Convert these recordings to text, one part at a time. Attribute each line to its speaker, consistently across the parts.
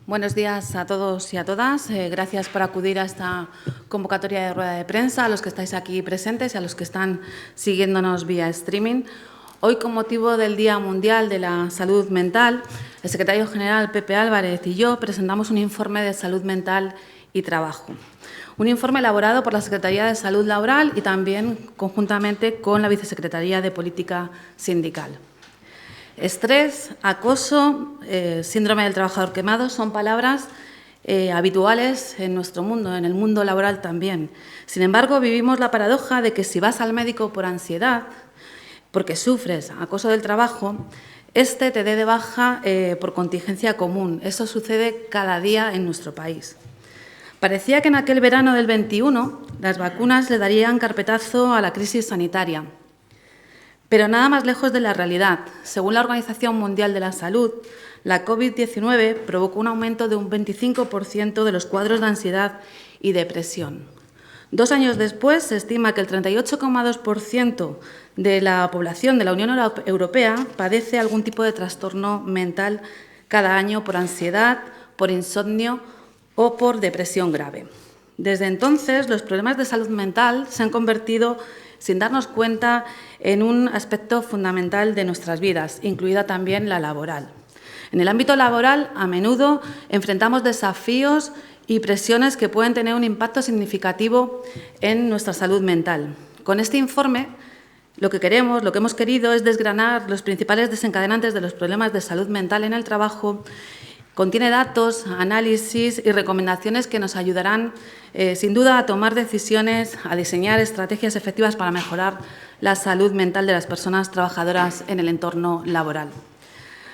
Speaker 1: Buenos días a todos y a todas. Gracias por acudir a esta convocatoria de rueda de prensa, a los que estáis aquí presentes y a los que están siguiéndonos vía streaming. Hoy, con motivo del Día Mundial de la Salud Mental, el secretario general Pepe Álvarez y yo presentamos un informe de salud mental y trabajo. Un informe elaborado por la Secretaría de Salud Laboral y también conjuntamente con la Vicesecretaría de Política Sindical. Estrés, acoso, síndrome del trabajador quemado son palabras habituales en nuestro mundo, en el mundo laboral también. Sin embargo, vivimos la paradoja de que si vas al médico por ansiedad, porque sufres acoso del trabajo, te dé de baja por contingencia común. Eso sucede cada día en nuestro país. Parecía que en aquel verano del 21 las vacunas le darían carpetazo a la crisis sanitaria. Pero nada más lejos de la realidad. Según la Organización Mundial de la Salud, la COVID-19 provocó un aumento de un 25% de los cuadros de ansiedad y depresión. 2 años después, se estima que el 38,2% de la población de la Unión Europea padece algún tipo de trastorno mental cada año por ansiedad, por insomnio o por depresión grave. Desde entonces, los problemas de salud mental se han convertido, sin darnos cuenta, en un aspecto fundamental de nuestras vidas, incluida también la laboral. En el ámbito laboral, a menudo enfrentamos desafíos y presiones que pueden tener un impacto significativo en nuestra salud mental. Con este informe, lo que hemos querido es desgranar los principales desencadenantes de los problemas de salud mental en el trabajo. Contiene datos, análisis y recomendaciones que nos ayudarán, sin duda, a tomar decisiones, a diseñar estrategias efectivas para mejorar la salud mental de las personas trabajadoras en el entorno laboral.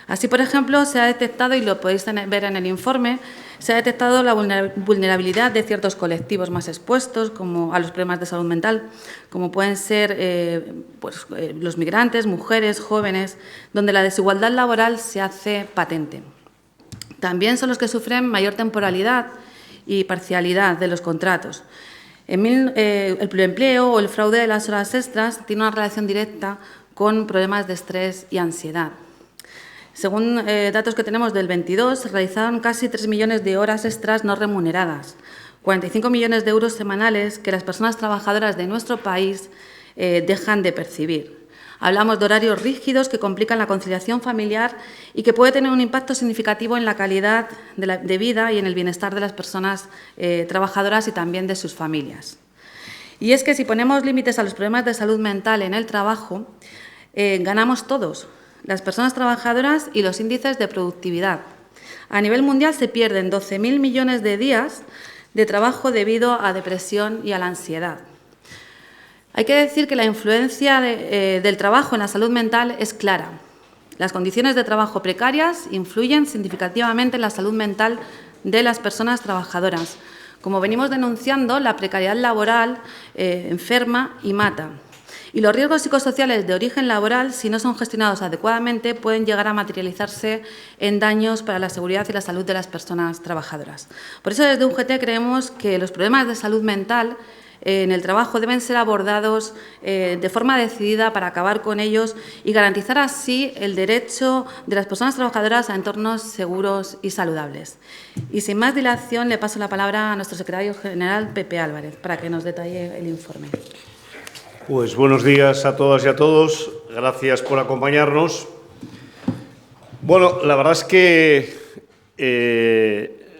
Speaker 1: Así, por ejemplo, se ha detectado, y lo podéis ver en el informe, se ha detectado la vulnerabilidad de ciertos colectivos más expuestos a los problemas de salud mental, como pueden ser los migrantes, mujeres, jóvenes, donde la desigualdad laboral se hace patente. También son los que sufren mayor temporalidad y parcialidad de los contratos. El pluriempleo o el fraude de las horas extras tiene una relación directa con problemas de estrés y ansiedad. Según datos que tenemos del 22, se realizaron casi 3 millones de horas extras no remuneradas, 45 millones de euros semanales que las personas trabajadoras de nuestro país dejan de percibir. Hablamos de horarios rígidos que complican la conciliación familiar y que puede tener un impacto significativo en la calidad de vida y en el bienestar de las personas trabajadoras y también de sus familias. Y es que si ponemos límites a los problemas de salud mental en el trabajo, ganamos todos, las personas trabajadoras y los índices de productividad. A nivel mundial se pierden 12.000 millones de días de trabajo debido a depresión y a la ansiedad. Hay que decir que la influencia del trabajo en la salud mental es clara. Las condiciones de trabajo precarias influyen significativamente en la salud mental de las personas trabajadoras. Como venimos denunciando, la precariedad laboral enferma y mata. Y los riesgos psicosociales de origen laboral, si no son gestionados adecuadamente, pueden llegar a materializarse en daños para la seguridad y la salud de las personas trabajadoras. Por eso, desde UGT creemos que los problemas de salud mental en el trabajo deben ser abordados de forma decidida para acabar con ellos y garantizar así el derecho de las personas trabajadoras a entornos seguros y saludables. Y sin más dilación, le paso la palabra a nuestro secretario general, Pepe Álvarez, para que nos detalle el informe.
Speaker 2: Pues buenos días a todas y a todos. Gracias por acompañarnos. Bueno, la verdad es que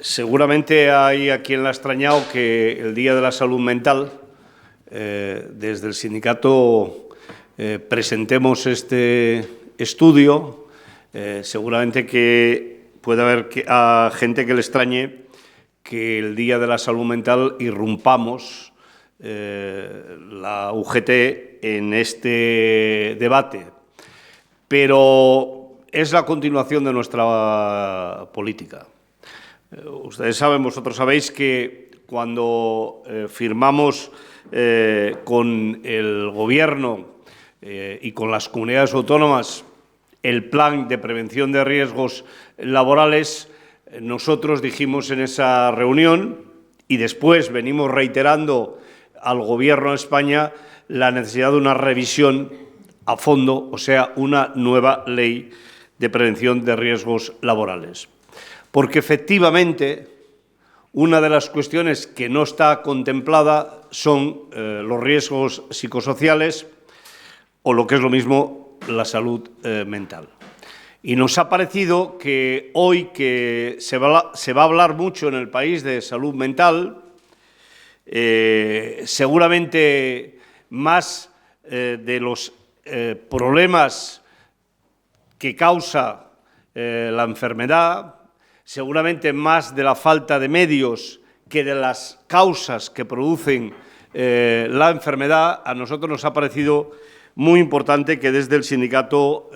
Speaker 2: seguramente hay a quien le ha extrañado que el Día de la Salud Mental, desde el sindicato, presentemos este estudio. Seguramente que puede haber a gente que le extrañe que el Día de la Salud Mental irrumpamos la UGT en este debate, pero es la continuación de nuestra política. Ustedes saben, vosotros sabéis que cuando firmamos con el Gobierno y con las comunidades autónomas el plan de prevención de riesgos laborales, nosotros dijimos en esa reunión, y después venimos reiterando al Gobierno de España, la necesidad de una revisión a fondo, o sea, una nueva ley de prevención de riesgos laborales. porque efectivamente una de las cuestiones que no está contemplada son los riesgos psicosociales o, lo que es lo mismo, la salud mental. Y nos ha parecido que hoy que se va a hablar mucho en el país de salud mental, seguramente más de los problemas que causa la enfermedad, seguramente más de la falta de medios que de las causas que producen la enfermedad, a nosotros nos ha parecido muy importante que desde el sindicato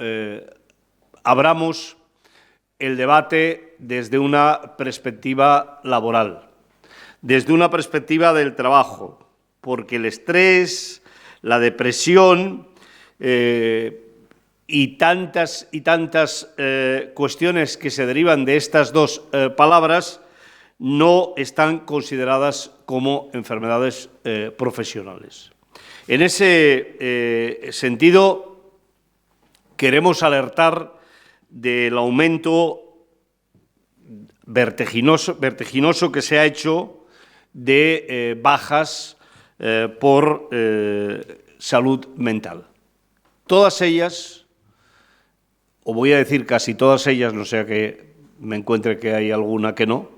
Speaker 2: abramos el debate desde una perspectiva laboral, desde una perspectiva del trabajo, porque el estrés, la depresión y tantas cuestiones que se derivan de estas dos palabras no están consideradas como enfermedades profesionales. En ese sentido, queremos alertar del aumento vertiginoso que se ha hecho de bajas por salud mental. Todas ellas, o voy a decir casi todas ellas, no sea que me encuentre que hay alguna que no,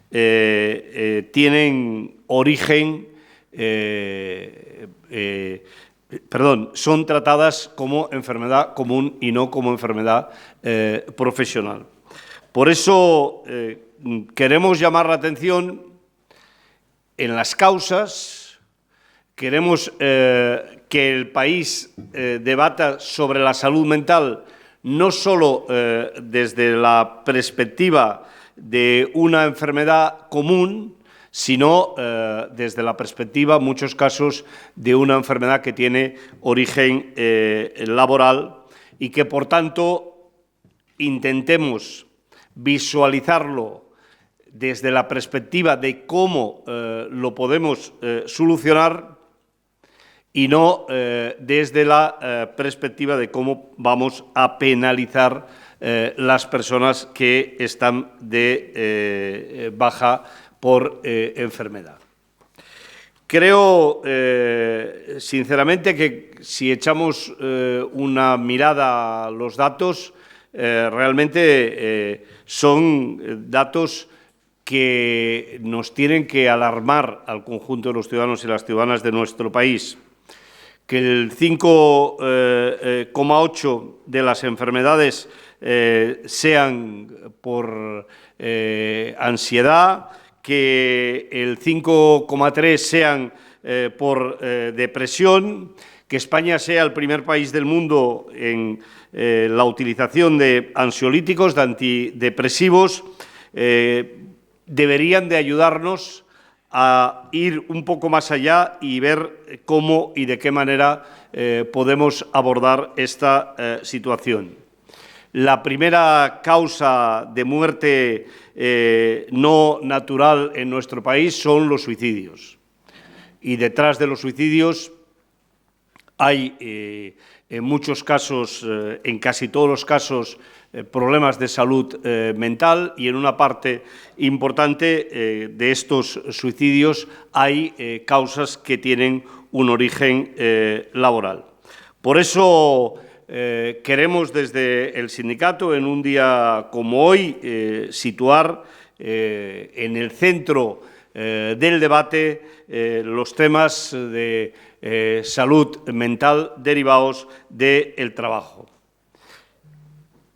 Speaker 2: tienen origen, son tratadas como enfermedad común y no como enfermedad profesional. Por eso queremos llamar la atención en las causas, queremos que el país debata sobre la salud mental no solo desde la perspectiva de una enfermedad común, sino desde la perspectiva, en muchos casos, de una enfermedad que tiene origen laboral y que, por tanto, intentemos visualizarlo desde la perspectiva de cómo lo podemos solucionar y no desde la perspectiva de cómo vamos a penalizar las personas que están de baja por enfermedad. Creo, sinceramente, que si echamos una mirada a los datos, realmente son datos que nos tienen que alarmar al conjunto de los ciudadanos y las ciudadanas de nuestro país. Que el 5,8% de las enfermedades sean por ansiedad, que el 5,3% sean por depresión, que España sea el primer país del mundo en la utilización de ansiolíticos, de antidepresivos, deberían de ayudarnos a ir un poco más allá y ver cómo y de qué manera podemos abordar esta situación. La primera causa de muerte no natural en nuestro país son los suicidios. Y detrás de los suicidios hay, en muchos casos, en casi todos los casos, problemas de salud mental, y en una parte importante de estos suicidios hay causas que tienen un origen laboral. Por eso queremos desde el sindicato, en un día como hoy, situar en el centro del debate los temas de salud mental derivados del trabajo.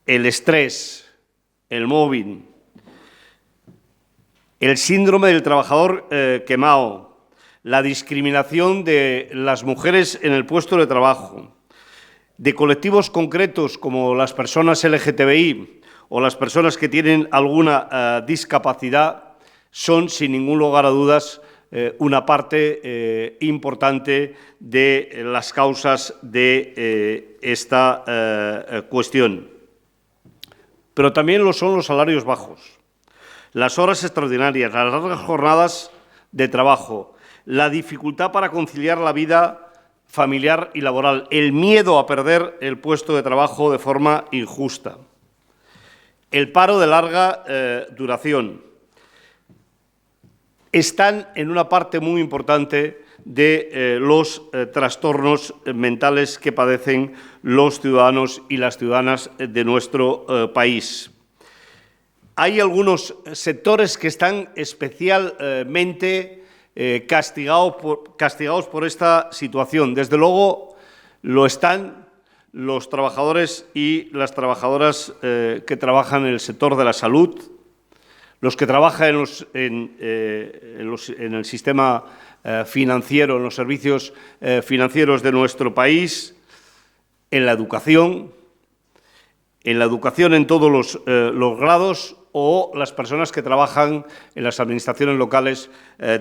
Speaker 2: El estrés, el mobbing, el síndrome del trabajador quemado, la discriminación de las mujeres en el puesto de trabajo, de colectivos concretos como las personas LGTBI o las personas que tienen alguna discapacidad, son, sin ningún lugar a dudas, una parte importante de las causas de esta cuestión. Pero también lo son los salarios bajos, las horas extraordinarias, las largas jornadas de trabajo, la dificultad para conciliar la vida familiar y laboral, el miedo a perder el puesto de trabajo de forma injusta. el paro de larga duración, están en una parte muy importante de los trastornos mentales que padecen los ciudadanos y las ciudadanas de nuestro país. Hay algunos sectores que están especialmente castigados por esta situación. Desde luego lo están los trabajadores y las trabajadoras que trabajan en el sector de la salud, los que trabajan en el sistema financiero, en los servicios financieros de nuestro país, en la educación en todos los grados, o las personas que trabajan en las administraciones locales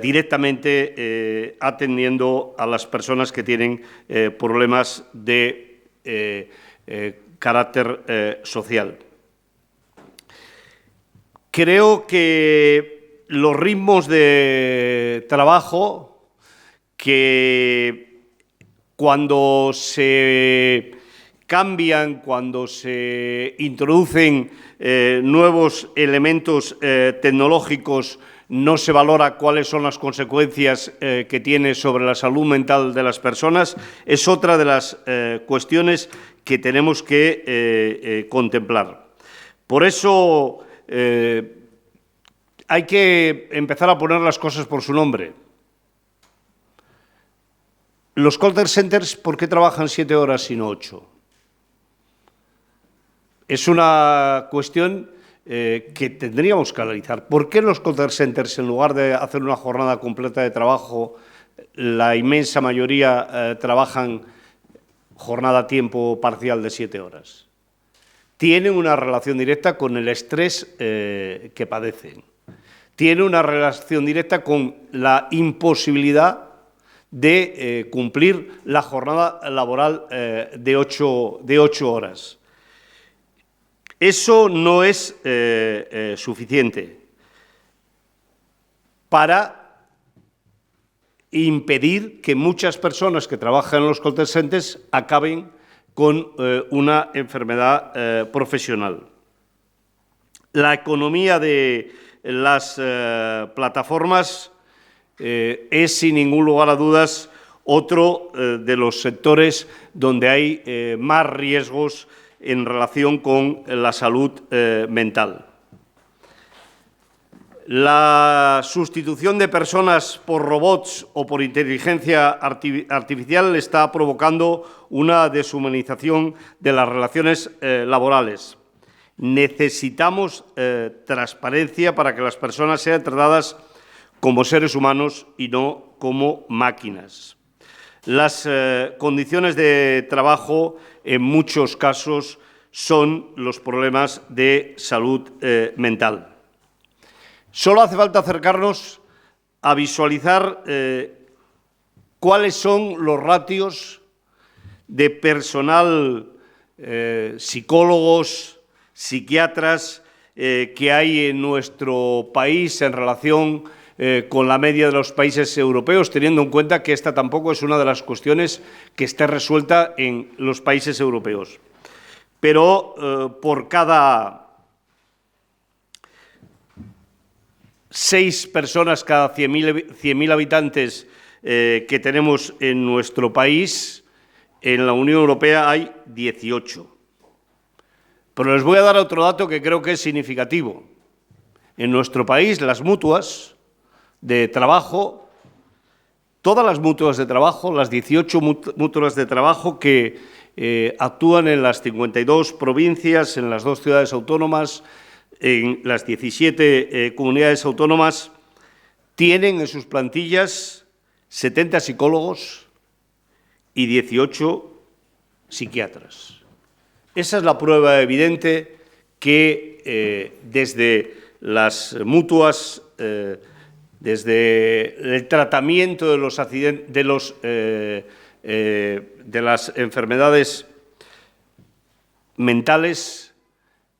Speaker 2: directamente atendiendo a las personas que tienen problemas de carácter social. Creo que los ritmos de trabajo que cuando se cambian, cuando se introducen nuevos elementos tecnológicos, no se valora cuáles son las consecuencias que tiene sobre la salud mental de las personas, es otra de las cuestiones que tenemos que contemplar. Por eso hay que empezar a poner las cosas por su nombre. Los call centers, ¿por qué trabajan 7 horas y no 8? Es una cuestión que tendríamos que analizar. ¿Por qué los call centers, en lugar de hacer una jornada completa de trabajo, la inmensa mayoría trabajan jornada a tiempo parcial de 7 horas? Tienen una relación directa con el estrés que padecen. Tiene una relación directa con la imposibilidad de cumplir la jornada laboral de 8 horas. Eso no es suficiente para impedir que muchas personas que trabajan en los call centers acaben con una enfermedad profesional. La economía de las plataformas es, sin ningún lugar a dudas, otro de los sectores donde hay más riesgos en relación con la salud mental. La sustitución de personas por robots o por inteligencia artificial está provocando una deshumanización de las relaciones laborales. Necesitamos transparencia para que las personas sean tratadas como seres humanos y no como máquinas. Las condiciones de trabajo, en muchos casos, son los problemas de salud mental. Solo hace falta acercarnos a visualizar cuáles son los ratios de personal, psicólogos, psiquiatras que hay en nuestro país en relación con la media de los países europeos, teniendo en cuenta que esta tampoco es una de las cuestiones que esté resuelta en los países europeos. Pero por cada 6 personas cada 100.000 habitantes que tenemos en nuestro país, en la Unión Europea hay 18. Pero les voy a dar otro dato que creo que es significativo. En nuestro país, las mutuas de trabajo, todas las mutuas de trabajo, las 18 mutuas de trabajo que actúan en las 52 provincias, en las 2 ciudades autónomas, en las 17 comunidades autónomas, tienen en sus plantillas 70 psicólogos y 18 psiquiatras. Esa es la prueba evidente que desde las mutuas, desde el tratamiento de los accidentes, de las enfermedades mentales,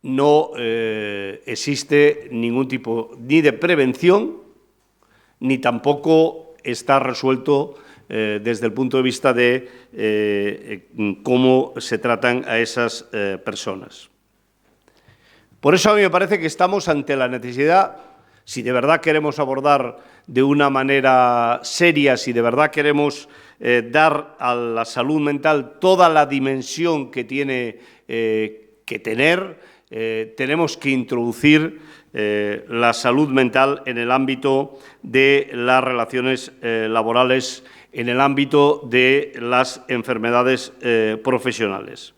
Speaker 2: no existe ningún tipo ni de prevención, ni tampoco está resuelto desde el punto de vista de cómo se tratan a esas personas. Por eso a mí me parece que estamos ante la necesidad, si de verdad queremos abordar de una manera seria, si de verdad queremos dar a la salud mental toda la dimensión que tiene que tener, tenemos que introducir la salud mental en el ámbito de las relaciones laborales, en el ámbito de las enfermedades profesionales.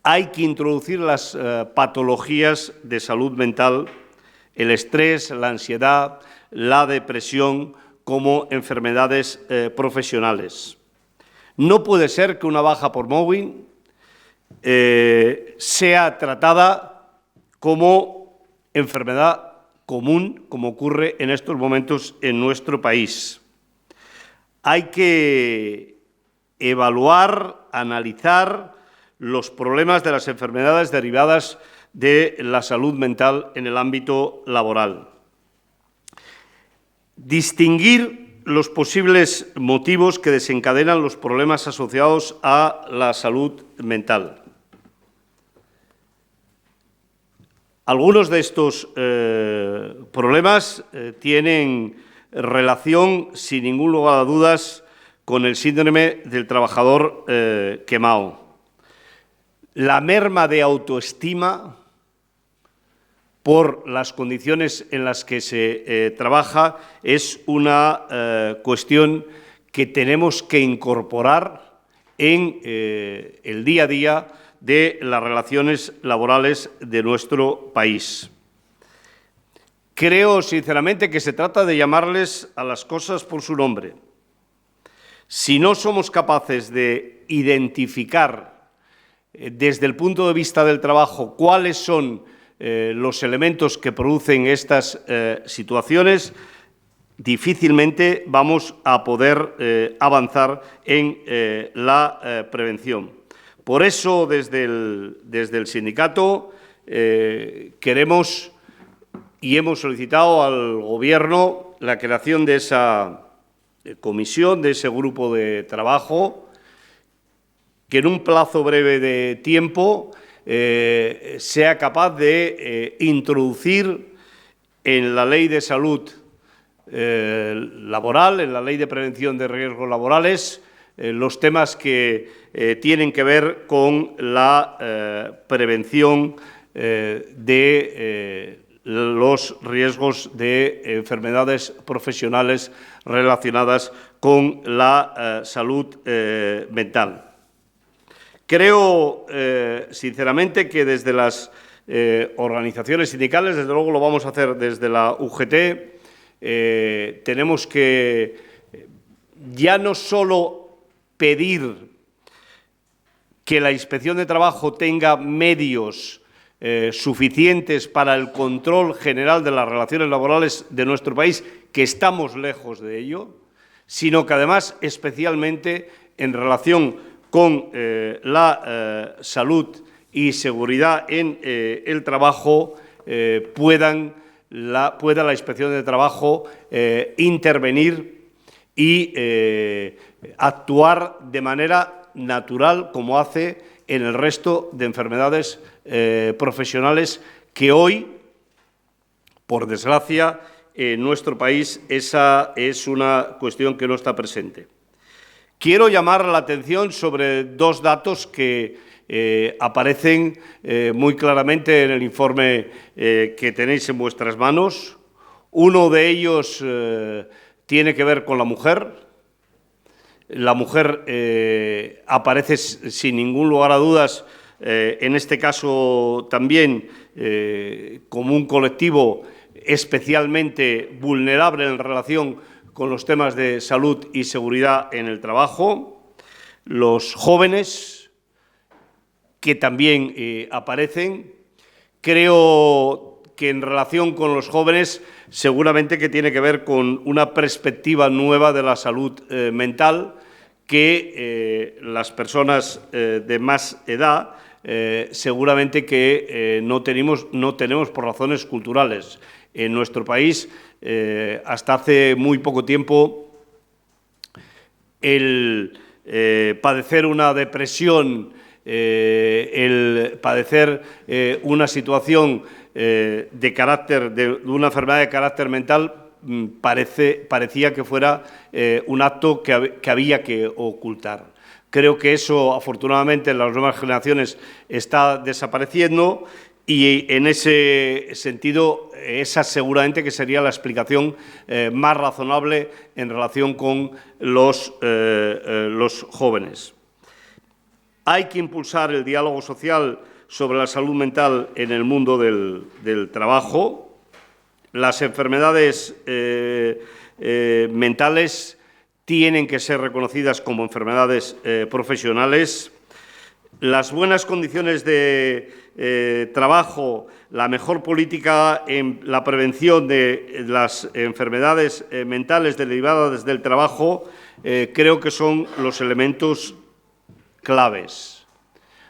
Speaker 2: Hay que introducir las patologías de salud mental, el estrés, la ansiedad, la depresión como enfermedades profesionales. No puede ser que una baja por mobbing sea tratada como enfermedad común, como ocurre en estos momentos en nuestro país. Hay que evaluar, analizar los problemas de las enfermedades derivadas de la salud mental en el ámbito laboral. Distinguir los posibles motivos que desencadenan los problemas asociados a la salud mental. Algunos de estos problemas tienen relación, sin ningún lugar a dudas, con el síndrome del trabajador quemado. La merma de autoestima por las condiciones en las que se trabaja es una cuestión que tenemos que incorporar en el día a día de las relaciones laborales de nuestro país. Creo, sinceramente, que se trata de llamarles a las cosas por su nombre. Si no somos capaces de identificar desde el punto de vista del trabajo cuáles son los elementos que producen estas situaciones, difícilmente vamos a poder avanzar en la prevención. Por eso, desde el sindicato queremos y hemos solicitado al Gobierno la creación de esa comisión, de ese grupo de trabajo, que en un plazo breve de tiempo sea capaz de introducir en la Ley de Salud Laboral, en la Ley de Prevención de Riesgos Laborales, los temas que tienen que ver con la prevención de los riesgos de enfermedades profesionales relacionadas con la salud mental. Creo, sinceramente, que desde las organizaciones sindicales, desde luego lo vamos a hacer desde la UGT, tenemos que ya no solo pedir que la Inspección de Trabajo tenga medios suficientes para el control general de las relaciones laborales de nuestro país, que estamos lejos de ello, sino que además, especialmente en relación con la salud y seguridad en el trabajo, pueda la Inspección de Trabajo intervenir y actuar de manera natural, como hace en el resto de enfermedades profesionales que hoy, por desgracia, en nuestro país esa es una cuestión que no está presente. Quiero llamar la atención sobre dos datos que aparecen muy claramente en el informe que tenéis en vuestras manos. Uno de ellos tiene que ver con la mujer. La mujer aparece sin ningún lugar a dudas, en este caso también, como un colectivo especialmente vulnerable en relación con los temas de salud y seguridad en el trabajo. Los jóvenes, que también aparecen. Creo que en relación con los jóvenes, seguramente que tiene que ver con una perspectiva nueva de la salud mental, que las personas de más edad seguramente que no tenemos por razones culturales. En nuestro país, hasta hace muy poco tiempo, el padecer una depresión el padecer una situación de una enfermedad de carácter mental parecía que fuera un acto que había que ocultar. Creo que eso, afortunadamente, en las nuevas generaciones está desapareciendo y, en ese sentido, esa seguramente que sería la explicación más razonable en relación con los jóvenes. Hay que impulsar el diálogo social sobre la salud mental en el mundo del trabajo. Las enfermedades mentales tienen que ser reconocidas como enfermedades profesionales. Las buenas condiciones de trabajo, la mejor política en la prevención de las enfermedades mentales derivadas del trabajo, creo que son los elementos claves.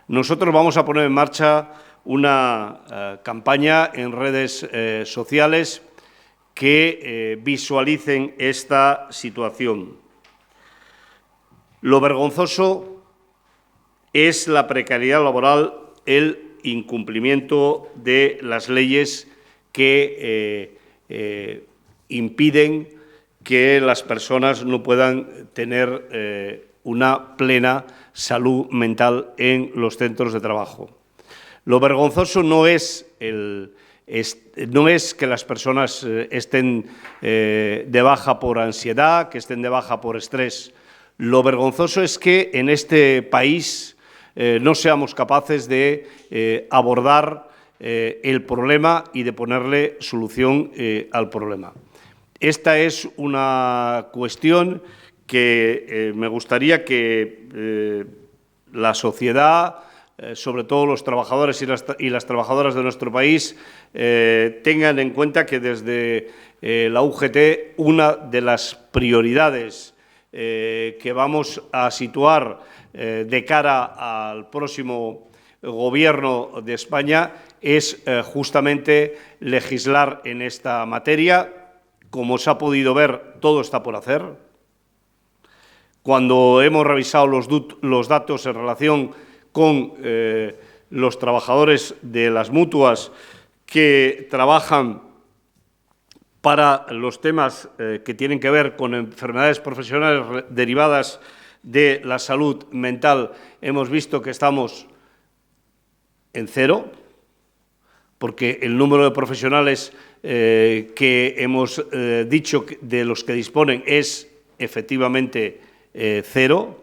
Speaker 2: Nosotros vamos a poner en marcha una campaña en redes sociales que visualicen esta situación. Lo vergonzoso es la precariedad laboral, el incumplimiento de las leyes que impiden que las personas no puedan tener una plena salud mental en los centros de trabajo. Lo vergonzoso no es que las personas estén de baja por ansiedad, que estén de baja por estrés. Lo vergonzoso es que en este país no seamos capaces de abordar el problema y de ponerle solución al problema. Esta es una cuestión que me gustaría que la sociedad, sobre todo los trabajadores y las trabajadoras de nuestro país, tengan en cuenta que desde la UGT una de las prioridades que vamos a situar de cara al próximo Gobierno de España es justamente legislar en esta materia. Como se ha podido ver, todo está por hacer. Cuando hemos revisado los datos en relación con los trabajadores de las mutuas que trabajan para los temas que tienen que ver con enfermedades profesionales derivadas de la salud mental, hemos visto que estamos en cero, porque el número de profesionales que hemos dicho de los que disponen es efectivamente cero.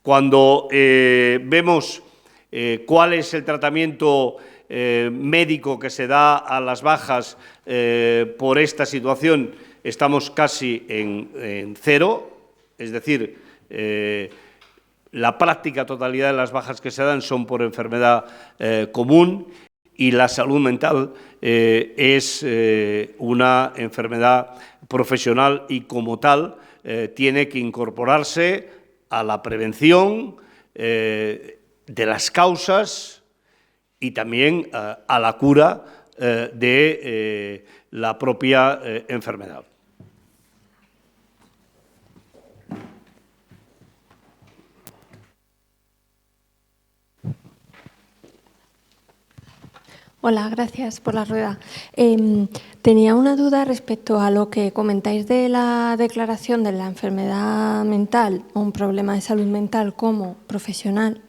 Speaker 2: Cuando vemos cuál es el tratamiento médico que se da a las bajas por esta situación, estamos casi en cero, es decir, la práctica totalidad de las bajas que se dan son por enfermedad común y la salud mental es una enfermedad profesional y, como tal, tiene que incorporarse a la prevención de las causas y también a la cura de la propia enfermedad.
Speaker 3: Hola, gracias por la rueda. Tenía una duda respecto a lo que comentáis de la declaración de la enfermedad mental o un problema de salud mental como profesional.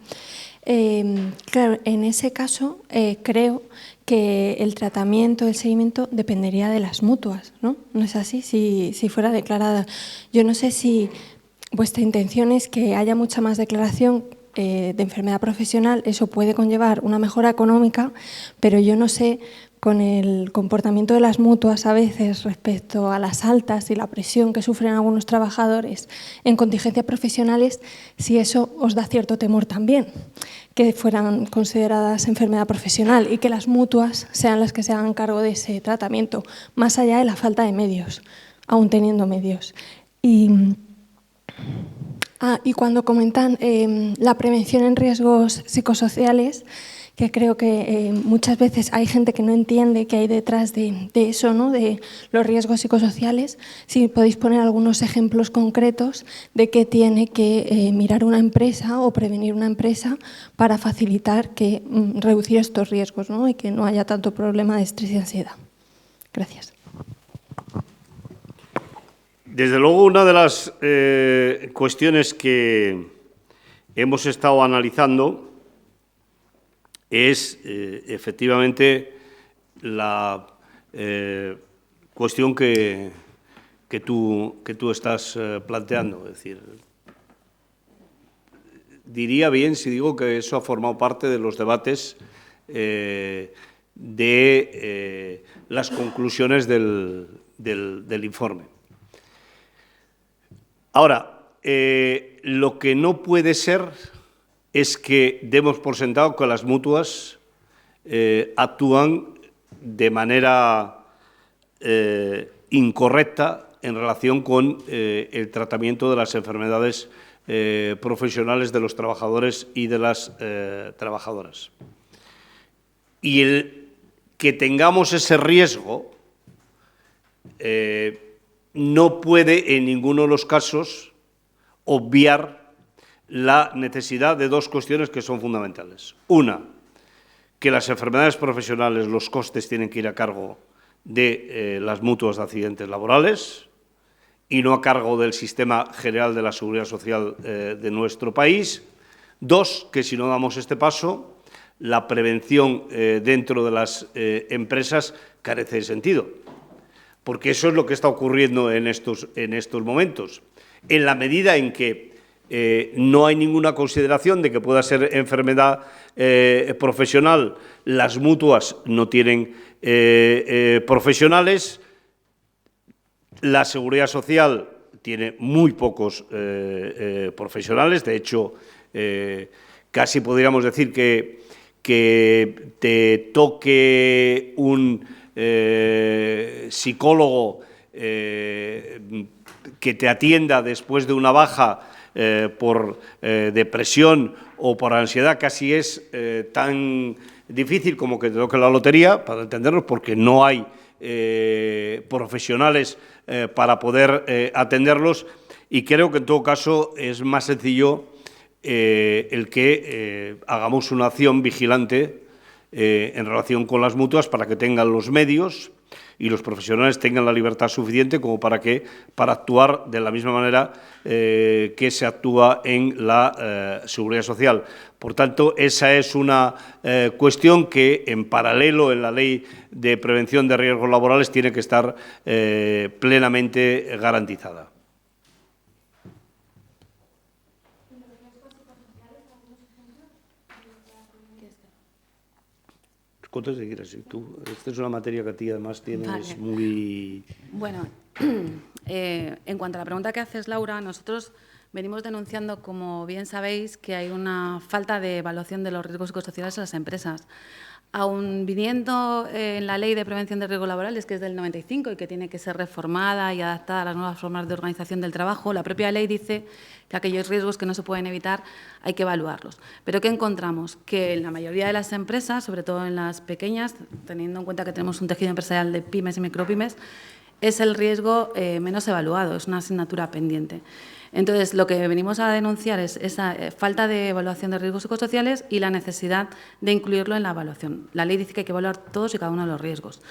Speaker 3: Claro, en ese caso creo que el tratamiento, el seguimiento dependería de las mutuas, ¿no? ¿No es así? Si fuera declarada. Yo no sé si vuestra intención es que haya mucha más declaración de enfermedad profesional, eso puede conllevar una mejora económica, pero yo no sé, con el comportamiento de las mutuas a veces respecto a las altas y la presión que sufren algunos trabajadores en contingencias profesionales, si eso os da cierto temor también, que fueran consideradas enfermedad profesional y que las mutuas sean las que se hagan cargo de ese tratamiento, más allá de la falta de medios, aún teniendo medios. Y cuando comentan la prevención en riesgos psicosociales, que creo que muchas veces hay gente que no entiende qué hay detrás de eso, ¿no? De los riesgos psicosociales. Si podéis poner algunos ejemplos concretos de qué tiene que mirar una empresa o prevenir una empresa para facilitar reducir estos riesgos, ¿no? Y que no haya tanto problema de estrés y ansiedad. Gracias.
Speaker 2: Desde luego, una de las cuestiones que hemos estado analizando es efectivamente la cuestión que tú estás planteando. Es decir, diría bien si digo que eso ha formado parte de los debates de las conclusiones del informe. Ahora, lo que no puede ser es que demos por sentado que las mutuas actúan de manera incorrecta en relación con el tratamiento de las enfermedades profesionales de los trabajadores y de las trabajadoras. Y el que tengamos ese riesgo no puede en ninguno de los casos obviar la necesidad de dos cuestiones que son fundamentales. Una, que las enfermedades profesionales, los costes tienen que ir a cargo de las mutuas de accidentes laborales y no a cargo del sistema general de la seguridad social de nuestro país. Dos, que si no damos este paso, la prevención dentro de las empresas carece de sentido, porque eso es lo que está ocurriendo en estos momentos. En la medida en que no hay ninguna consideración de que pueda ser enfermedad profesional, las mutuas no tienen profesionales, la Seguridad Social tiene muy pocos profesionales. De hecho, casi podríamos decir que te toque un psicólogo que te atienda después de una baja por depresión o por ansiedad, casi es tan difícil como que te toque la lotería, para entendernos, porque no hay profesionales para poder atenderlos, y creo que en todo caso es más sencillo el que hagamos una acción vigilante en relación con las mutuas para que tengan los medios y los profesionales tengan la libertad suficiente como para actuar de la misma manera que se actúa en la Seguridad Social. Por tanto, esa es una cuestión que, en paralelo en la Ley de Prevención de Riesgos Laborales, tiene que estar plenamente garantizada. ¿Cuántos te quieres? Tú, esta es una materia que a ti además tienes vale. Muy...
Speaker 1: Bueno, en cuanto a la pregunta que haces, Laura, nosotros venimos denunciando, como bien sabéis, que hay una falta de evaluación de los riesgos psicosociales en las empresas. Aun viniendo en la Ley de Prevención de Riesgos Laborales, que es del 95 y que tiene que ser reformada y adaptada a las nuevas formas de organización del trabajo, la propia ley dice que aquellos riesgos que no se pueden evitar hay que evaluarlos. Pero ¿qué encontramos? Que en la mayoría de las empresas, sobre todo en las pequeñas, teniendo en cuenta que tenemos un tejido empresarial de pymes y micropymes, es el riesgo menos evaluado, es una asignatura pendiente. Entonces, lo que venimos a denunciar es esa falta de evaluación de riesgos psicosociales y la necesidad de incluirlo en la evaluación. La ley dice que hay que evaluar todos y cada uno de los riesgos.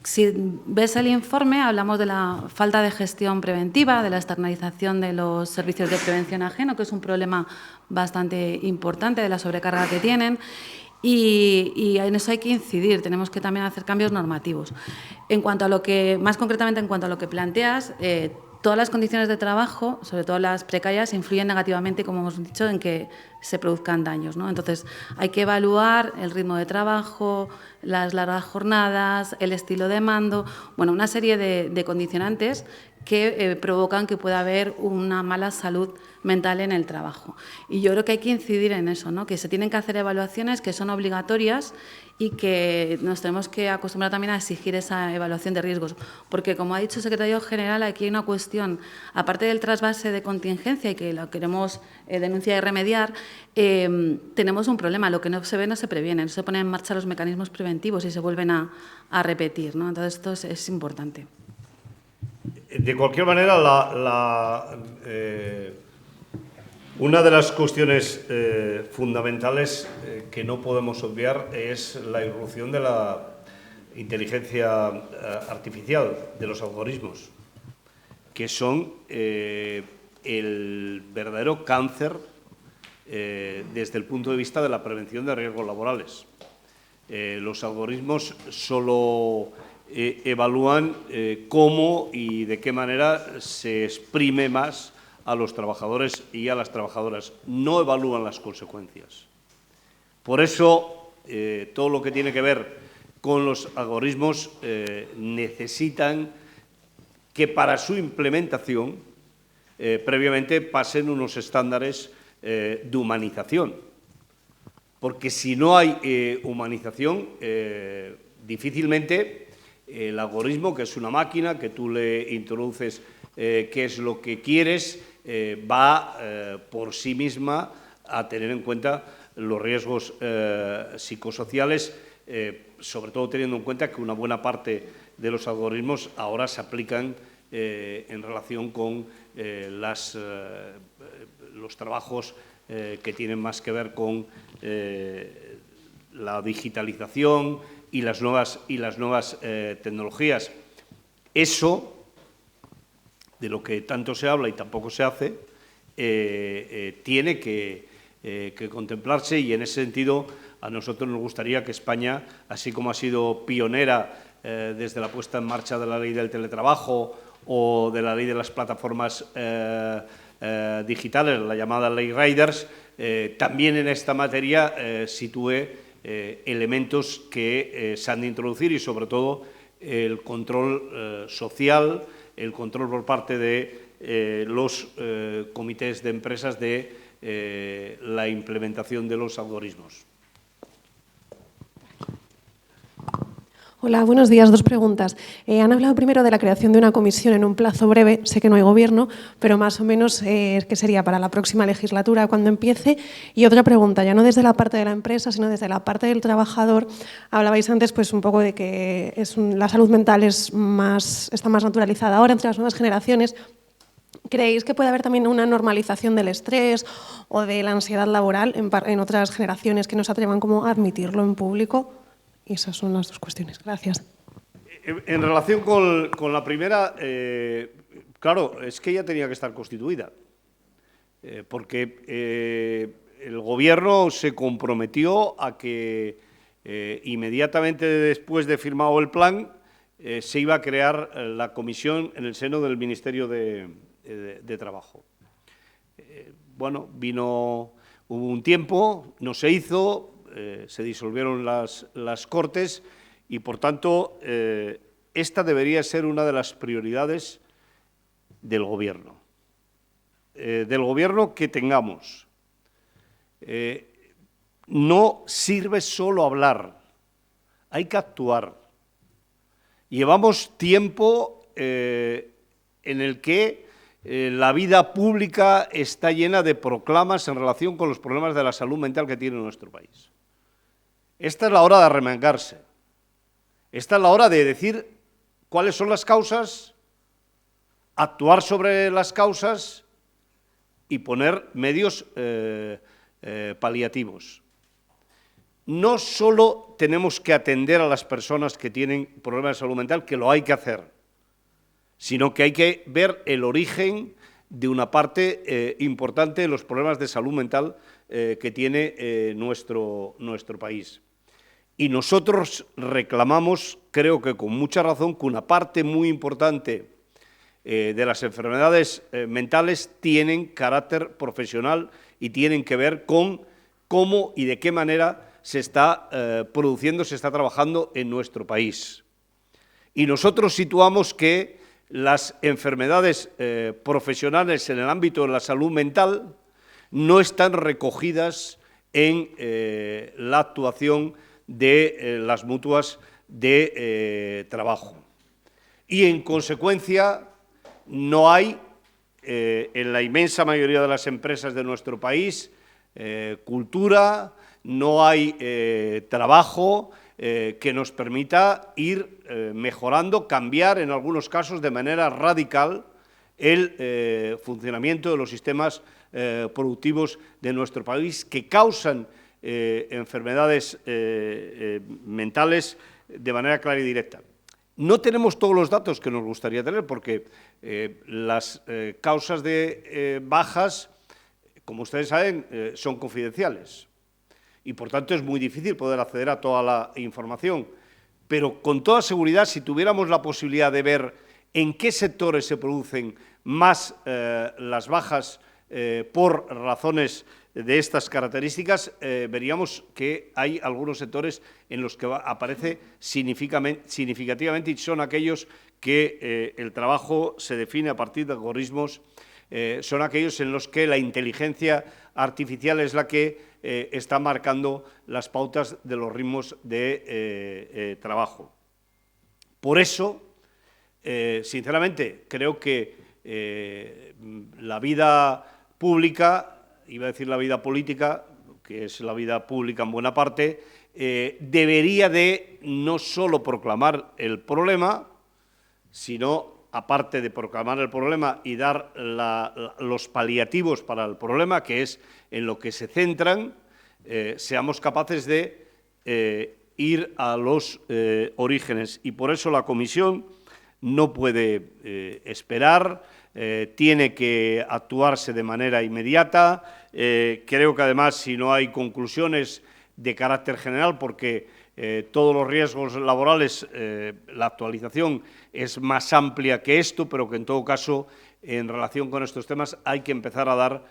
Speaker 1: Si ves el informe, hablamos de la falta de gestión preventiva, de la externalización de los servicios de prevención ajeno, que es un problema bastante importante, de la sobrecarga que tienen. Y en eso hay que incidir, tenemos que también hacer cambios normativos. En cuanto a lo que, más concretamente en cuanto a lo que planteas, todas las condiciones de trabajo, sobre todo las precarias, influyen negativamente, como hemos dicho, en que se produzcan daños, ¿no? Entonces, hay que evaluar el ritmo de trabajo, las largas jornadas, el estilo de mando, bueno, una serie de condicionantes que provocan que pueda haber una mala salud mental en el trabajo. Y yo creo que hay que incidir en eso, ¿no? Que se tienen que hacer evaluaciones que son obligatorias y que nos tenemos que acostumbrar también a exigir esa evaluación de riesgos. Porque, como ha dicho el secretario general, aquí hay una cuestión, aparte del trasvase de contingencia y que lo queremos denunciar y remediar, tenemos un problema. Lo que no se ve no se previene, no se ponen en marcha los mecanismos preventivos y se vuelven a repetir, ¿no? Entonces, esto es importante.
Speaker 2: De cualquier manera, una de las cuestiones fundamentales que no podemos obviar es la irrupción de la inteligencia artificial, de los algoritmos, que son el verdadero cáncer desde el punto de vista de la prevención de riesgos laborales. Los algoritmos solo evalúan cómo y de qué manera se exprime más a los trabajadores y a las trabajadoras. No evalúan las consecuencias. Por eso, todo lo que tiene que ver con los algoritmos necesitan que para su implementación previamente pasen unos estándares de humanización. Porque si no hay humanización, difícilmente el algoritmo, que es una máquina, que tú le introduces qué es lo que quieres, va por sí misma a tener en cuenta los riesgos psicosociales, sobre todo teniendo en cuenta que una buena parte de los algoritmos ahora se aplican en relación con los trabajos que tienen más que ver con la digitalización y las nuevas tecnologías. Eso, de lo que tanto se habla y tampoco se hace, tiene que contemplarse, y en ese sentido a nosotros nos gustaría que España, así como ha sido pionera desde la puesta en marcha de la ley del teletrabajo o de la ley de las plataformas digitales, la llamada ley Riders, también en esta materia sitúe elementos que se han de introducir y, sobre todo, el control social, el control por parte de los comités de empresas de la implementación de los algoritmos.
Speaker 4: Hola, buenos días. Dos preguntas. Han hablado primero de la creación de una comisión en un plazo breve. Sé que no hay gobierno, pero más o menos ¿qué sería para la próxima legislatura cuando empiece? Y otra pregunta, ya no desde la parte de la empresa, sino desde la parte del trabajador. Hablabais antes pues, un poco de que la salud mental está más naturalizada ahora entre las nuevas generaciones. ¿Creéis que puede haber también una normalización del estrés o de la ansiedad laboral en otras generaciones que no se atrevan como a admitirlo en público? Y esas son las dos cuestiones. Gracias.
Speaker 2: En relación con la primera, claro, es que ya tenía que estar constituida, porque el Gobierno se comprometió a que inmediatamente después de firmado el plan se iba a crear la comisión en el seno del Ministerio de Trabajo. Bueno, hubo un tiempo, no se hizo, se disolvieron las Cortes y, por tanto, esta debería ser una de las prioridades del Gobierno. Del Gobierno que tengamos. No sirve solo hablar, hay que actuar. Llevamos tiempo en el que la vida pública está llena de proclamas en relación con los problemas de la salud mental que tiene nuestro país. Esta es la hora de arremangarse. Esta es la hora de decir cuáles son las causas, actuar sobre las causas y poner medios paliativos. No solo tenemos que atender a las personas que tienen problemas de salud mental, que lo hay que hacer, sino que hay que ver el origen de una parte importante de los problemas de salud mental que tiene nuestro país. Y nosotros reclamamos, creo que con mucha razón, que una parte muy importante de las enfermedades mentales tienen carácter profesional y tienen que ver con cómo y de qué manera se está produciendo, se está trabajando en nuestro país. Y nosotros situamos que las enfermedades profesionales en el ámbito de la salud mental no están recogidas en la actuación de las mutuas de trabajo. Y, en consecuencia, no hay, en la inmensa mayoría de las empresas de nuestro país, cultura, no hay trabajo que nos permita ir mejorando, cambiar en algunos casos de manera radical el funcionamiento de los sistemas productivos de nuestro país, que causan enfermedades mentales de manera clara y directa. No tenemos todos los datos que nos gustaría tener, porque las causas de bajas, como ustedes saben, son confidenciales y, por tanto, es muy difícil poder acceder a toda la información. Pero, con toda seguridad, si tuviéramos la posibilidad de ver en qué sectores se producen más las bajas por razones de estas características, veríamos que hay algunos sectores en los que aparece significativamente, y son aquellos que el trabajo se define a partir de algoritmos, son aquellos en los que la inteligencia artificial es la que está marcando las pautas de los ritmos de trabajo. Por eso, sinceramente, creo que la vida pública, iba a decir la vida política, que es la vida pública en buena parte, debería de no solo proclamar el problema, sino, aparte de proclamar el problema y dar los paliativos para el problema, que es en lo que se centran, seamos capaces de ir a los orígenes. Y por eso la Comisión no puede esperar, tiene que actuarse de manera inmediata. Creo que, además, si no hay conclusiones de carácter general, porque todos los riesgos laborales, la actualización es más amplia que esto, pero que, en todo caso, en relación con estos temas hay que empezar a dar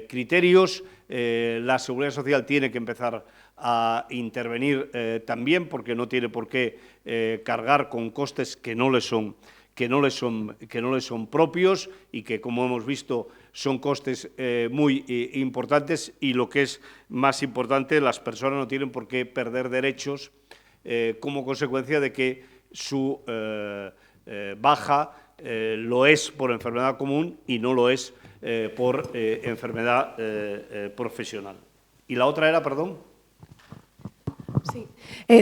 Speaker 2: criterios. La Seguridad Social tiene que empezar a intervenir también, porque no tiene por qué cargar con costes que no le son propios y que, como hemos visto, son costes muy importantes, y, lo que es más importante, las personas no tienen por qué perder derechos como consecuencia de que su baja lo es por enfermedad común y no lo es por enfermedad profesional. ¿Y la otra era, perdón?
Speaker 4: Sí.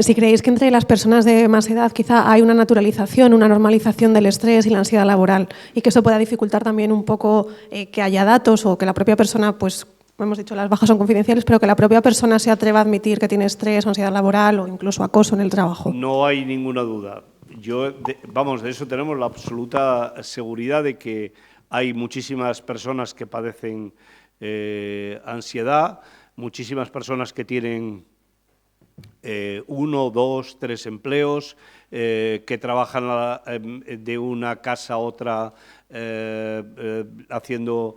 Speaker 4: Si creéis que entre las personas de más edad quizá hay una naturalización, una normalización del estrés y la ansiedad laboral, y que eso pueda dificultar también un poco que haya datos, o que la propia persona, pues, hemos dicho, las bajas son confidenciales, pero que la propia persona se atreva a admitir que tiene estrés o ansiedad laboral o incluso acoso en el trabajo.
Speaker 2: No hay ninguna duda. De eso tenemos la absoluta seguridad, de que hay muchísimas personas que padecen ansiedad, muchísimas personas que tienen 1, 2, 3 empleos, que trabajan de una casa a otra haciendo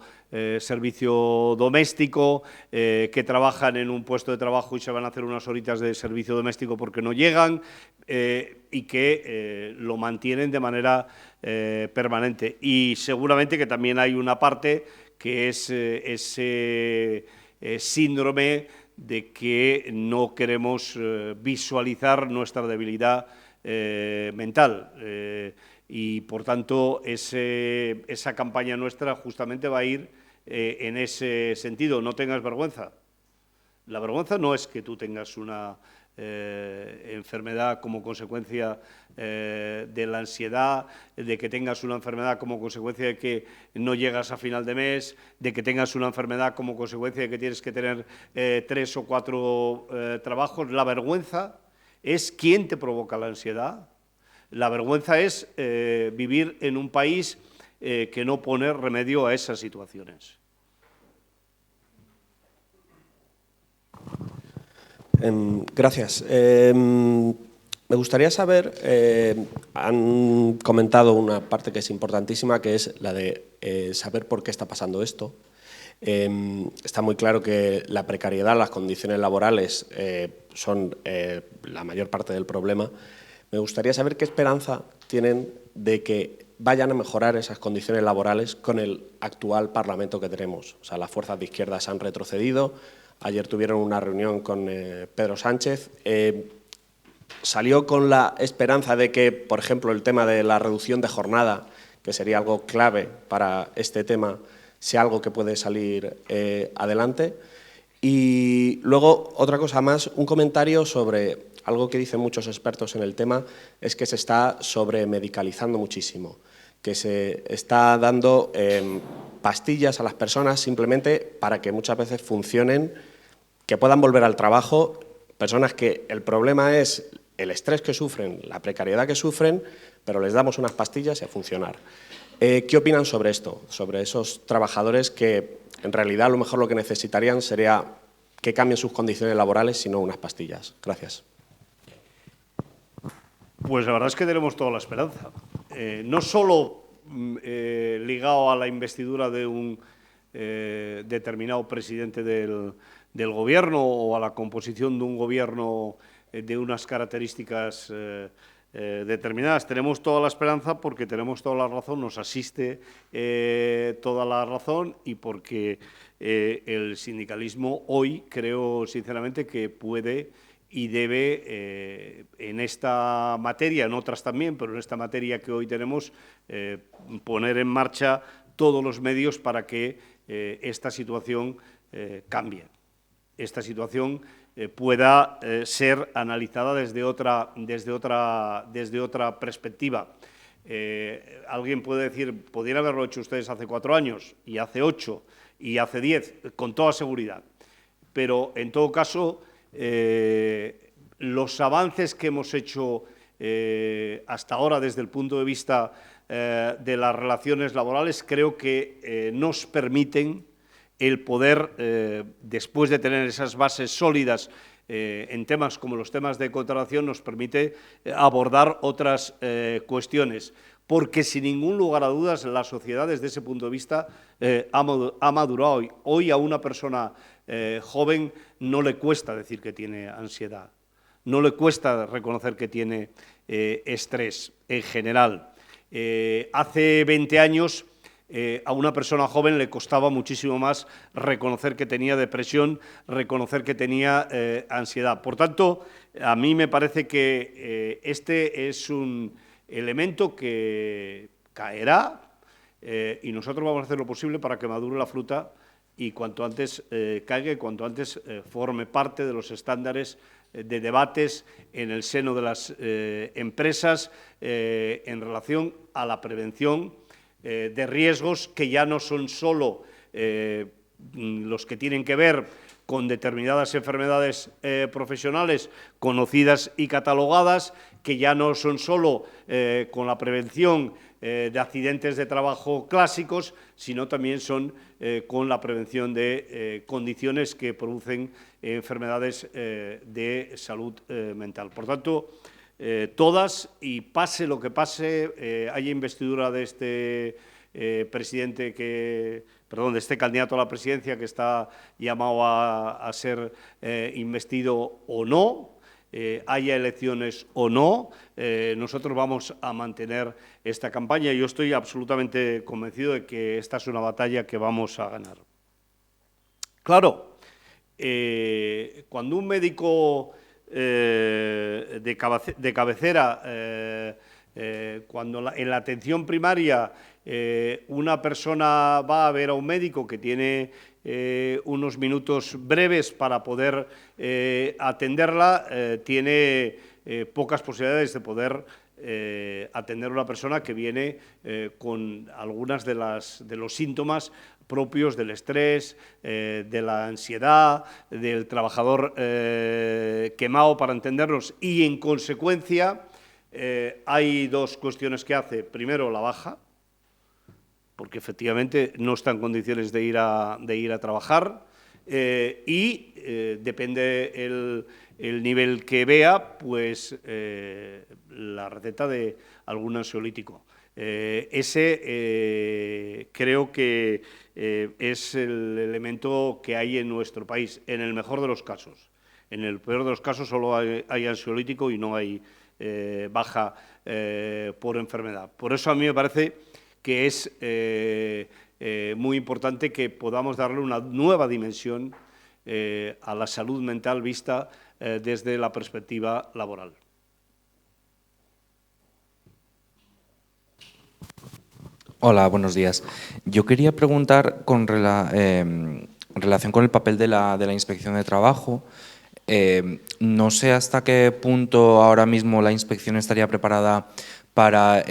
Speaker 2: servicio doméstico, que trabajan en un puesto de trabajo y se van a hacer unas horitas de servicio doméstico porque no llegan, y que lo mantienen de manera permanente. Y seguramente que también hay una parte que es ese síndrome de que no queremos visualizar nuestra debilidad mental. Y, por tanto, esa campaña nuestra justamente va a ir en ese sentido. No tengas vergüenza. La vergüenza no es que tú tengas una enfermedad como consecuencia de la ansiedad, de que tengas una enfermedad como consecuencia de que no llegas a final de mes, de que tengas una enfermedad como consecuencia de que tienes que tener 3 o 4 trabajos. La vergüenza es quién te provoca la ansiedad. La vergüenza es vivir en un país que no pone remedio a esas situaciones.
Speaker 5: Gracias. Me gustaría saber, han comentado una parte que es importantísima, que es la de saber por qué está pasando esto. Está muy claro que la precariedad, las condiciones laborales son la mayor parte del problema. Me gustaría saber qué esperanza tienen de que vayan a mejorar esas condiciones laborales con el actual Parlamento que tenemos. O sea, las fuerzas de izquierdas han retrocedido. Ayer tuvieron una reunión con Pedro Sánchez. Salió con la esperanza de que, por ejemplo, el tema de la reducción de jornada, que sería algo clave para este tema, sea algo que puede salir adelante. Y luego, otra cosa más, un comentario sobre algo que dicen muchos expertos en el tema, es que se está sobremedicalizando muchísimo, que se está dando pastillas a las personas simplemente para que muchas veces funcionen, que puedan volver al trabajo, personas que el problema es el estrés que sufren, la precariedad que sufren, pero les damos unas pastillas y a funcionar. ¿Qué opinan sobre esto? Sobre esos trabajadores que en realidad a lo mejor lo que necesitarían sería que cambien sus condiciones laborales y no unas pastillas. Gracias.
Speaker 2: Pues la verdad es que tenemos toda la esperanza. No solo ligado a la investidura de un determinado presidente del Gobierno o a la composición de un Gobierno de unas características determinadas. Tenemos toda la esperanza porque tenemos toda la razón, nos asiste toda la razón y porque el sindicalismo hoy creo sinceramente que puede y debe, en esta materia, en otras también, pero en esta materia que hoy tenemos, poner en marcha todos los medios para que esta situación cambie. Esta situación pueda ser analizada desde otra perspectiva. Alguien puede decir, podrían haberlo hecho ustedes hace 4 años, y hace 8, y hace 10, con toda seguridad. Pero, en todo caso, los avances que hemos hecho hasta ahora desde el punto de vista de las relaciones laborales creo que nos permiten el poder, después de tener esas bases sólidas en temas como los temas de contratación, nos permite abordar otras cuestiones. Porque, sin ningún lugar a dudas, la sociedad, desde ese punto de vista, ha madurado. Hoy a una persona joven no le cuesta decir que tiene ansiedad, no le cuesta reconocer que tiene estrés en general. Hace 20 años a una persona joven le costaba muchísimo más reconocer que tenía depresión, reconocer que tenía ansiedad. Por tanto, a mí me parece que este es un elemento que caerá y nosotros vamos a hacer lo posible para que madure la fruta y cuanto antes caiga y cuanto antes forme parte de los estándares de debates en el seno de las empresas en relación a la prevención de riesgos que ya no son solo los que tienen que ver con determinadas enfermedades profesionales conocidas y catalogadas, que ya no son solo con la prevención de accidentes de trabajo clásicos, sino también son con la prevención de condiciones que producen enfermedades de salud mental. Por tanto, todas, y pase lo que pase, haya investidura de este presidente de este candidato a la presidencia que está llamado a ser investido o no, haya elecciones o no, nosotros vamos a mantener esta campaña. Yo estoy absolutamente convencido de que esta es una batalla que vamos a ganar. Claro, cuando un médico de cabecera, cuando en la atención primaria una persona va a ver a un médico que tiene unos minutos breves para poder atenderla, tiene pocas posibilidades de poder atender a una persona que viene con algunas de los síntomas propios del estrés, de la ansiedad, del trabajador quemado, para entendernos, y en consecuencia hay dos cuestiones que hace. Primero, la baja, porque efectivamente no está en condiciones de ir a trabajar y depende el nivel que vea, pues la receta de algún ansiolítico. Ese creo que es el elemento que hay en nuestro país, en el mejor de los casos. En el peor de los casos solo hay ansiolítico y no hay baja por enfermedad. Por eso a mí me parece que es muy importante que podamos darle una nueva dimensión a la salud mental vista desde la perspectiva laboral.
Speaker 6: Hola, buenos días. Yo quería preguntar en relación con el papel de la Inspección de Trabajo, no sé hasta qué punto ahora mismo la inspección estaría preparada para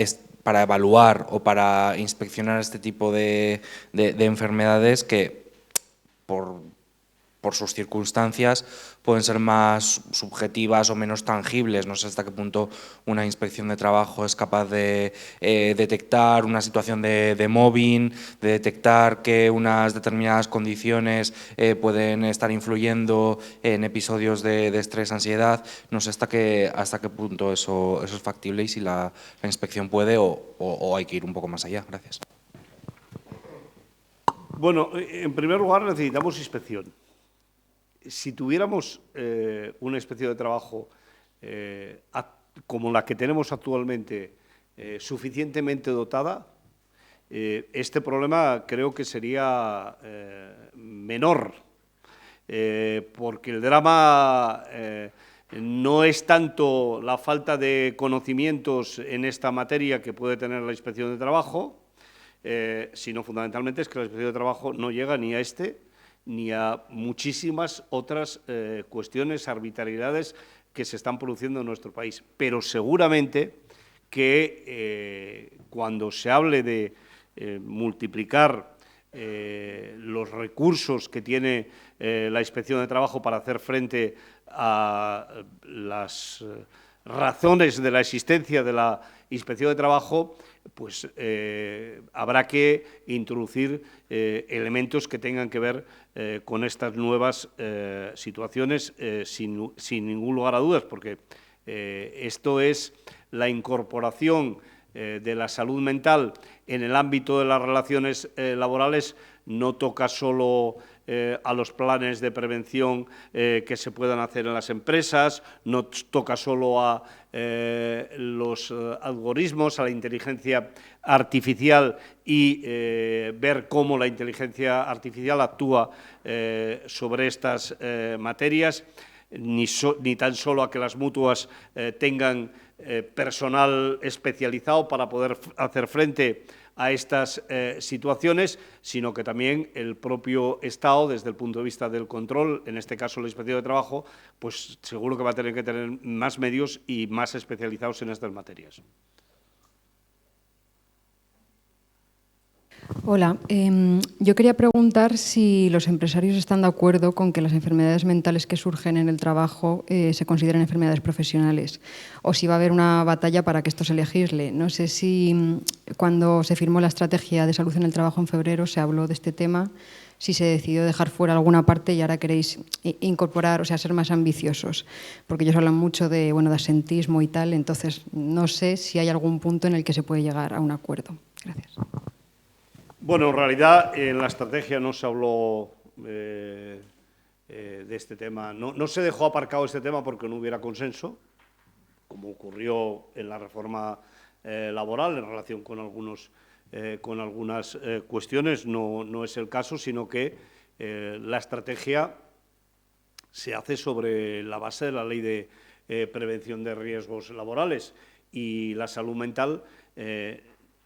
Speaker 6: evaluar o para inspeccionar este tipo de enfermedades que, por sus circunstancias, pueden ser más subjetivas o menos tangibles. No sé hasta qué punto una inspección de trabajo es capaz de detectar una situación de mobbing, de detectar que unas determinadas condiciones pueden estar influyendo en episodios de estrés, ansiedad. No sé hasta qué punto eso es factible y si la inspección puede o hay que ir un poco más allá. Gracias.
Speaker 2: Bueno, en primer lugar necesitamos inspección. Si tuviéramos una inspección de trabajo como la que tenemos actualmente, suficientemente dotada, este problema creo que sería menor, porque el drama no es tanto la falta de conocimientos en esta materia que puede tener la inspección de trabajo, sino fundamentalmente es que la inspección de trabajo no llega ni a ni a muchísimas otras cuestiones, arbitrariedades que se están produciendo en nuestro país. Pero seguramente que cuando se hable de multiplicar los recursos que tiene la Inspección de Trabajo para hacer frente a las razones de la existencia de la Inspección de Trabajo, pues habrá que introducir elementos que tengan que ver con estas nuevas situaciones sin ningún lugar a dudas, porque esto es la incorporación de la salud mental en el ámbito de las relaciones laborales. No toca solo a los planes de prevención que se puedan hacer en las empresas, no toca solo a los algoritmos, a la inteligencia artificial y ver cómo la inteligencia artificial actúa sobre estas materias, ni tan solo a que las mutuas tengan personal especializado para poder hacer frente a estas situaciones, sino que también el propio Estado, desde el punto de vista del control, en este caso la Inspección de Trabajo, pues seguro que va a tener que tener más medios y más especializados en estas materias.
Speaker 7: Hola, yo quería preguntar si los empresarios están de acuerdo con que las enfermedades mentales que surgen en el trabajo se consideren enfermedades profesionales o si va a haber una batalla para que esto se legisle. No sé si cuando se firmó la estrategia de salud en el trabajo en febrero se habló de este tema, si se decidió dejar fuera alguna parte y ahora queréis incorporar, o sea, ser más ambiciosos, porque ellos hablan mucho de asentismo y tal, entonces no sé si hay algún punto en el que se puede llegar a un acuerdo. Gracias.
Speaker 2: Bueno, en realidad en la estrategia no se habló de este tema, no se dejó aparcado este tema porque no hubiera consenso, como ocurrió en la reforma laboral en relación con algunas cuestiones. No es el caso, sino que la estrategia se hace sobre la base de la Ley de Prevención de Riesgos Laborales y la salud mental.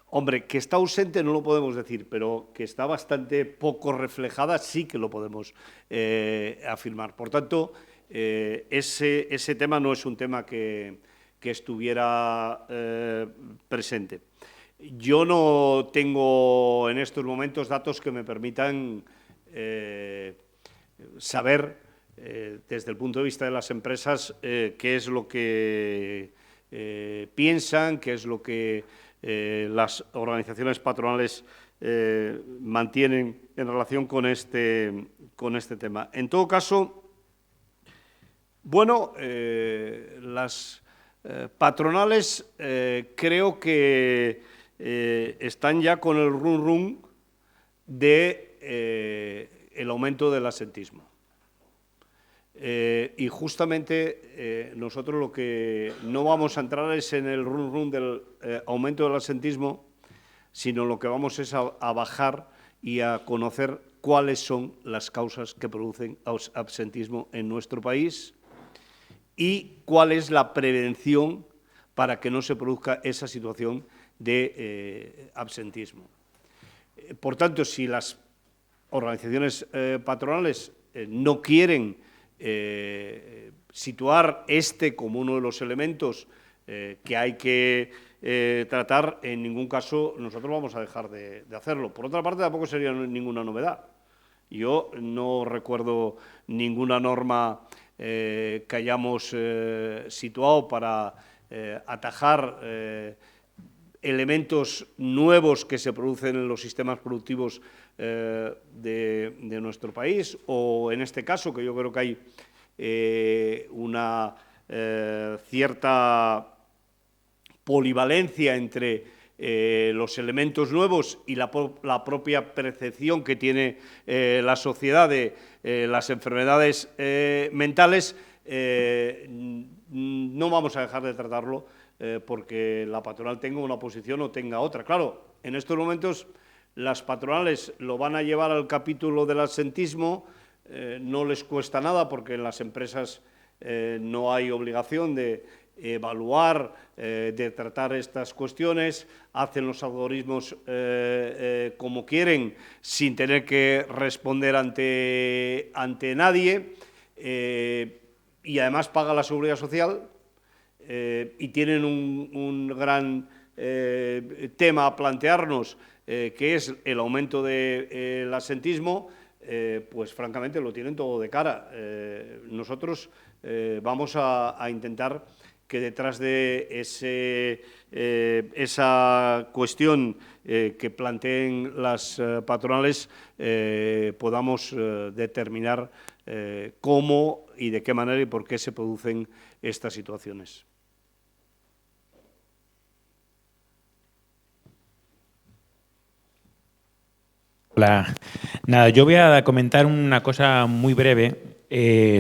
Speaker 2: Hombre, que está ausente no lo podemos decir, pero que está bastante poco reflejada sí que lo podemos afirmar. Por tanto, ese tema no es un tema que estuviera presente. Yo no tengo en estos momentos datos que me permitan saber, desde el punto de vista de las empresas, qué es lo que piensan, qué es lo que las organizaciones patronales mantienen en relación con este tema. En todo caso, bueno, las patronales creo que están ya con el rum de el aumento del asentismo. Y justamente nosotros lo que no vamos a entrar es en el rum del aumento del asentismo, sino lo que vamos es a bajar y a conocer cuáles son las causas que producen absentismo en nuestro país y cuál es la prevención para que no se produzca esa situación de absentismo. Por tanto, si las organizaciones patronales no quieren situar este como uno de los elementos que hay que tratar, en ningún caso nosotros vamos a dejar de hacerlo. Por otra parte, tampoco sería ninguna novedad. Yo no recuerdo ninguna norma que hayamos situado para atajar elementos nuevos que se producen en los sistemas productivos de nuestro país, o en este caso, que yo creo que hay una cierta polivalencia entre los elementos nuevos y la propia percepción que tiene la sociedad de las enfermedades mentales, no vamos a dejar de tratarlo porque la patronal tenga una posición o tenga otra. Claro, en estos momentos las patronales lo van a llevar al capítulo del absentismo, no les cuesta nada porque en las empresas no hay obligación de evaluar, de tratar estas cuestiones, hacen los algoritmos como quieren, sin tener que responder ante nadie, y además paga la Seguridad Social, y tienen un gran tema a plantearnos, que es el aumento del absentismo. Pues francamente lo tienen todo de cara. Nosotros vamos a intentar que detrás de esa cuestión que planteen las patronales podamos determinar cómo y de qué manera y por qué se producen estas situaciones.
Speaker 8: Hola. Nada, yo voy a comentar una cosa muy breve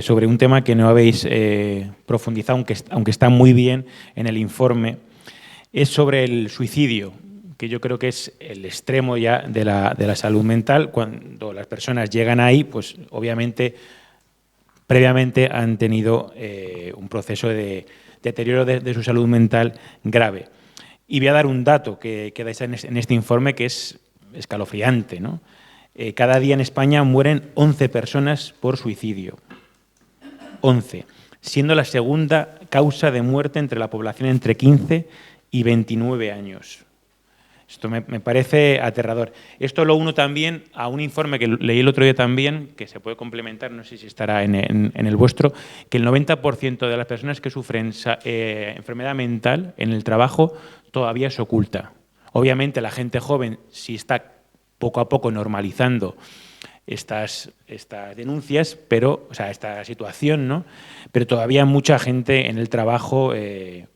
Speaker 8: sobre un tema que no habéis profundizado, aunque está muy bien en el informe. Es sobre el suicidio, que yo creo que es el extremo ya de la salud mental. Cuando las personas llegan ahí, pues obviamente previamente han tenido un proceso de deterioro de su salud mental grave. Y voy a dar un dato que dais en este informe que es escalofriante, ¿no? Cada día en España mueren 11 personas por suicidio. 11, siendo la segunda causa de muerte entre la población entre 15 y 29 años. Esto me parece aterrador. Esto lo uno también a un informe que leí el otro día también, que se puede complementar, no sé si estará en el vuestro, que el 90% de las personas que sufren enfermedad mental en el trabajo todavía se oculta. Obviamente la gente joven sí está poco a poco normalizando estas denuncias, pero, o sea, esta situación, ¿no? Pero todavía mucha gente en el trabajo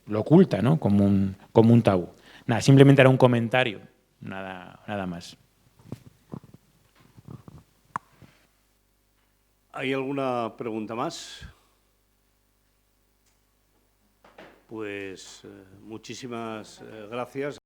Speaker 8: lo oculta, ¿no? Como un tabú. Nada, simplemente era un comentario, nada más.
Speaker 2: ¿Hay alguna pregunta más? Pues muchísimas gracias.